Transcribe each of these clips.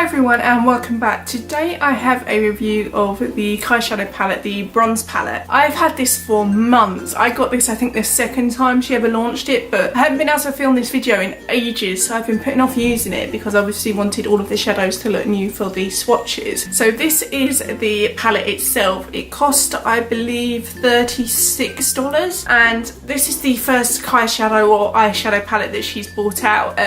Hi everyone and welcome back. Today I have a review of the Kyshadow palette, the Bronze palette. I've had this for months. I got this I think the second time she ever launched it, but I haven't been able to film this video in ages, so I've been putting off using it because I obviously wanted all of the shadows to look new for the swatches. So this is the palette itself. It cost I believe $36 and this is the first Kyshadow or eyeshadow palette that she's brought out.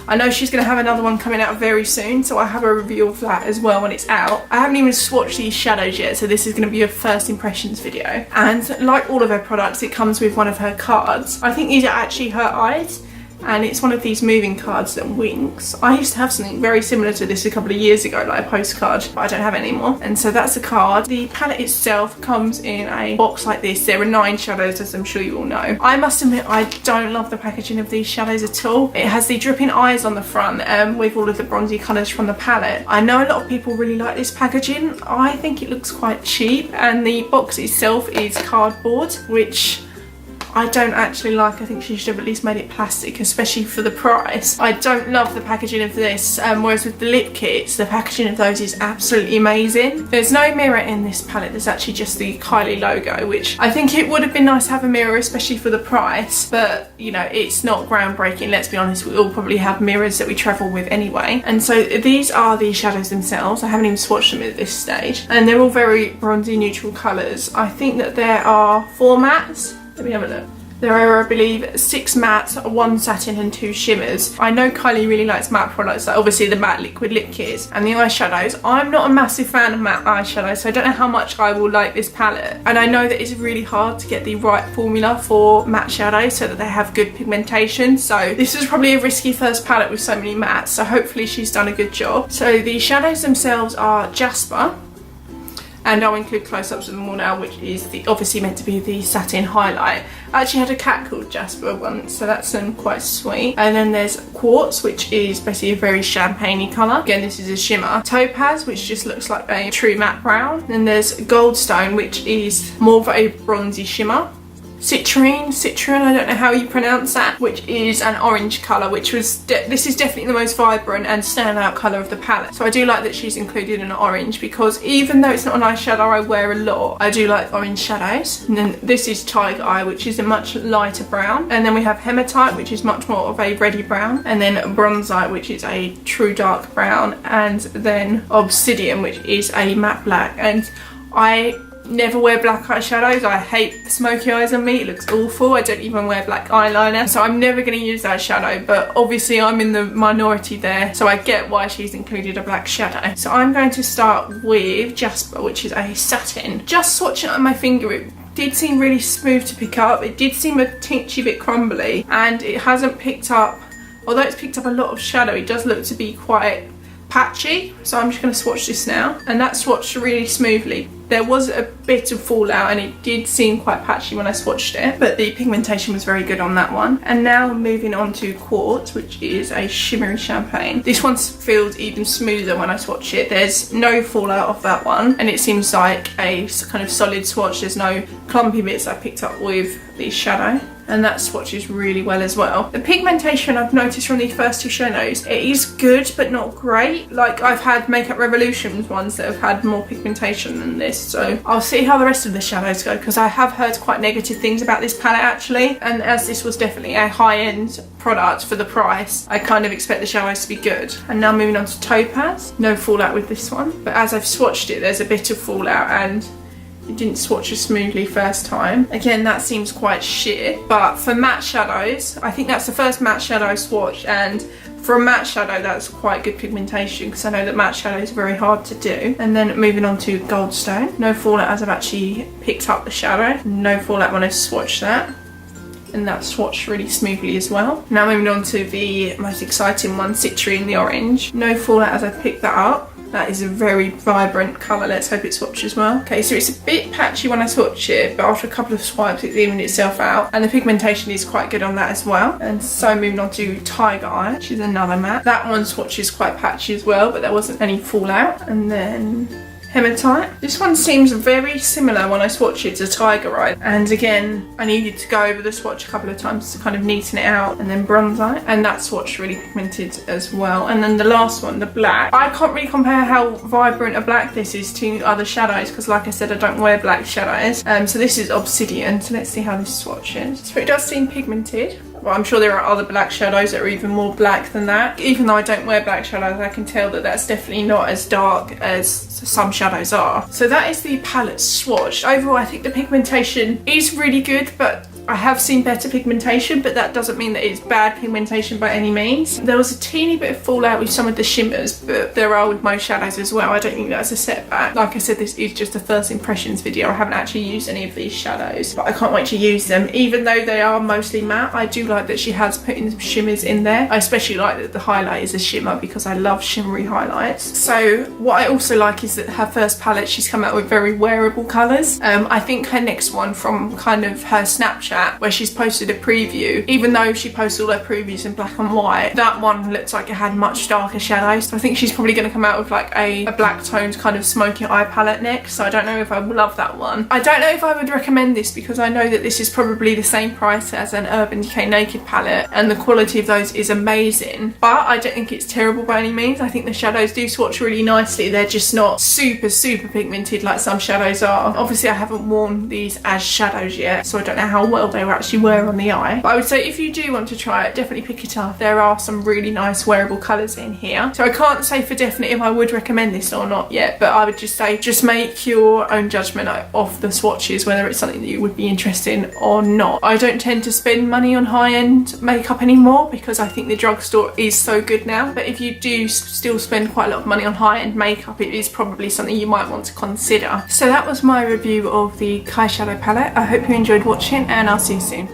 I know she's going to have another one coming out very soon, so I have a review of that as well when it's out. I haven't even swatched these shadows yet, so this is going to be a first impressions video. And like all of her products, it comes with one of her cards. I think these are actually her eyes, and it's one of these moving cards that winks. I used to have something very similar to this a couple of years ago, like a postcard, but I don't have it anymore. And so that's the card. The palette itself comes in a box like this. There are 9 shadows, as I'm sure you all know. I must admit, I don't love the packaging of these shadows at all. It has the dripping eyes on the front with all of the bronzy colours from the palette. I know a lot of people really like this packaging. I think it looks quite cheap, and the box itself is cardboard, which I don't actually like. I think she should have at least made it plastic, especially for the price. I don't love the packaging of this, whereas with the lip kits, the packaging of those is absolutely amazing. There's no mirror in this palette, there's actually just the Kylie logo, which I think it would have been nice to have a mirror, especially for the price, but you know, it's not groundbreaking. Let's be honest, we all probably have mirrors that we travel with anyway. And so these are the shadows themselves. I haven't even swatched them at this stage, and they're all very bronzy neutral colours. I think that there are 4 mattes. Let me have a look. There are, I believe, 6 mattes, 1 satin and 2 shimmers. I know Kylie really likes matte products, like obviously the matte liquid lip kits and the eyeshadows. I'm not a massive fan of matte eyeshadows, so I don't know how much I will like this palette. And I know that it's really hard to get the right formula for matte shadows so that they have good pigmentation. So this is probably a risky first palette with so many mattes, so hopefully she's done a good job. So the shadows themselves are Jasper, and I'll include close-ups of them all now, which is obviously meant to be the satin highlight. I actually had a cat called Jasper once, so that's quite sweet. And then there's Quartz, which is basically a very champagne-y colour. Again, this is a shimmer. Topaz, which just looks like a true matte brown. Then there's Goldstone, which is more of a bronzy shimmer. Citrine, I don't know how you pronounce that, which is an orange colour, which was, this is definitely the most vibrant and standout colour of the palette. So I do like that she's included an orange, because even though it's not an eyeshadow I wear a lot, I do like orange shadows. And then this is Tiger Eye, which is a much lighter brown. And then we have Hematite, which is much more of a reddy brown. And then Bronzite, which is a true dark brown. And then Obsidian, which is a matte black. And I never wear black eyeshadows. I hate the smoky eyes on me. It looks awful. I don't even wear black eyeliner, so I'm never going to use that shadow, but obviously I'm in the minority there, so I get why she's included a black shadow. So I'm going to start with Jasper, which is a satin. Just swatching it on my finger, it did seem really smooth to pick up. It did seem a teensy bit crumbly, and it hasn't picked up, although it's picked up a lot of shadow, it does look to be quite patchy. So I'm just going to swatch this now, and that swatched really smoothly. There was a bit of fallout and it did seem quite patchy when I swatched it, but the pigmentation was very good on that one. And now moving on to Quartz, which is a shimmery champagne. This one feels even smoother when I swatch it. There's no fallout off that one, and it seems like a kind of solid swatch. There's no clumpy bits I picked up with the shadow, and that swatches really well as well. The pigmentation I've noticed from the first 2 shadows, it is good but not great. Like, I've had Makeup Revolution's ones that have had more pigmentation than this, so I'll see how the rest of the shadows go, because I have heard quite negative things about this palette actually, and as this was definitely a high-end product for the price, I kind of expect the shadows to be good. And now moving on to Topaz. No fallout with this one, but as I've swatched it, there's a bit of fallout and it didn't swatch as smoothly first time. Again, that seems quite shit, but for matte shadows, I think that's the first matte shadow I swatched, and for a matte shadow that's quite good pigmentation, because I know that matte shadows are very hard to do. And then moving on to Goldstone. No fallout as I've actually picked up the shadow. No fallout when I swatched that, and that swatched really smoothly as well. Now moving on to the most exciting one, Citrine, the orange. No fallout as I picked that up. That is a very vibrant colour. Let's hope it swatches well. Okay, so it's a bit patchy when I swatch it, but after a couple of swipes it's evened itself out, and the pigmentation is quite good on that as well. And so moving on to Tiger Eye, which is another matte. That one swatches quite patchy as well, but there wasn't any fallout. And then Hematite. This one seems very similar when I swatch it to Tiger Eye. And again, I needed to go over the swatch a couple of times to kind of neaten it out, and then Bronzite. And that swatch really pigmented as well. And then the last one, the black. I can't really compare how vibrant a black this is to other shadows because like I said, I don't wear black shadows. So this is Obsidian. So let's see how this swatch is. So it does seem pigmented. Well, I'm sure there are other black shadows that are even more black than that. Even though I don't wear black shadows, I can tell that that's definitely not as dark as some shadows are. So that is the palette swatched. Overall, I think the pigmentation is really good, but I have seen better pigmentation, but that doesn't mean that it's bad pigmentation by any means. There was a teeny bit of fallout with some of the shimmers, but there are with most shadows as well. I don't think that's a setback. Like I said, this is just a first impressions video. I haven't actually used any of these shadows, but I can't wait to use them. Even though they are mostly matte, I do like that she has put in some shimmers in there. I especially like that the highlight is a shimmer because I love shimmery highlights. So what I also like is that her first palette, she's come out with very wearable colours. I think her next one from kind of her Snapchat where she's posted a preview, even though she posts all her previews in black and white, that one looks like it had much darker shadows. So I think she's probably going to come out with like a black toned kind of smoky eye palette next. So I don't know if I would love that one. I don't know if I would recommend this because I know that this is probably the same price as an Urban Decay Naked palette and the quality of those is amazing, but I don't think it's terrible by any means. I think the shadows do swatch really nicely. They're just not super pigmented like some shadows are. Obviously I haven't worn these as shadows yet, so I don't know how well they will actually wear on the eye, but I would say if you do want to try it, definitely pick it up. There are some really nice wearable colours in here, so I can't say for definite if I would recommend this or not yet, but I would just say just make your own judgment of the swatches, whether it's something that you would be interested in or not. I don't tend to spend money on high-end makeup anymore because I think the drugstore is so good now, but if you do still spend quite a lot of money on high-end makeup, it is probably something you might want to consider. So that was my review of the Kyshadow palette. I hope you enjoyed watching and I'll see you soon.